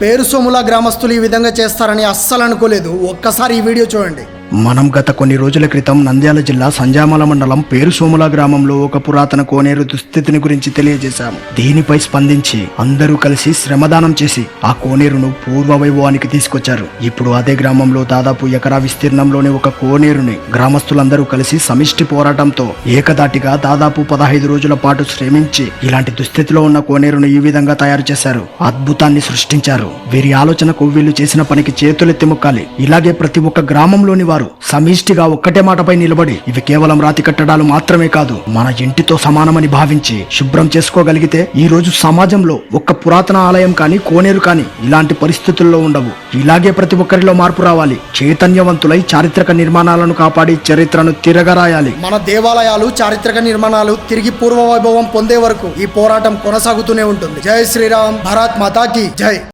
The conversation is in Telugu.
పేరుసోముల గ్రామస్తులు ఈ విధంగా చేస్తారని అస్సలు అనుకోలేదు. ఒక్కసారి ఈ వీడియో చూడండి. మనం గత కొన్ని రోజుల క్రితం నంద్యాల జిల్లా సంజామల మండలం పేరుసోముల గ్రామంలో ఒక పురాతన కోనేరు దుస్థితిని గురించి తెలియజేశాము. దీనిపై స్పందించి అందరూ కలిసి శ్రమదానం చేసి ఆ కోనేరును పూర్వ వైభవానికి తీసుకొచ్చారు. ఇప్పుడు అదే గ్రామంలో దాదాపు ఎకరా విస్తీర్ణంలోని ఒక కోనేరుని గ్రామస్తులందరూ కలిసి సమిష్టి పోరాటంతో ఏకదాటిగా దాదాపు 15 రోజుల పాటు శ్రమించి ఇలాంటి దుస్థితిలో ఉన్న కోనేరును ఈ విధంగా తయారు చేశారు. అద్భుతాన్ని సృష్టించారు. వీరి ఆలోచనకు వీళ్ళు చేసిన పనికి చేతులెత్తి మొక్కాలి. ఇలాగే ప్రతి ఒక్క గ్రామంలోని వారు సమిష్టిగా ఒక్కటే మాటపై నిలబడి ఇవి కేవలం రాతి కట్టడాలు మాత్రమే కాదు, మన ఇంటితో సమానమని భావించి శుభ్రం చేసుకోగలిగితే ఈ రోజు సమాజంలో ఒక్క పురాతన ఆలయం కానీ కోనేరు కానీ ఇలాంటి పరిస్థితుల్లో ఉండవు. ఇలాగే ప్రతి ఒక్కరిలో మార్పు రావాలి. చైతన్యవంతులై చారిత్రక నిర్మాణాలను కాపాడి చరిత్రను తిరగరాయాలి. మన దేవాలయాలు, చారిత్రక నిర్మాణాలు తిరిగి పూర్వ వైభవం పొందే వరకు ఈ పోరాటం కొనసాగుతూనే ఉంటుంది. జై శ్రీరామ్, భారత్ మాతాకి జై.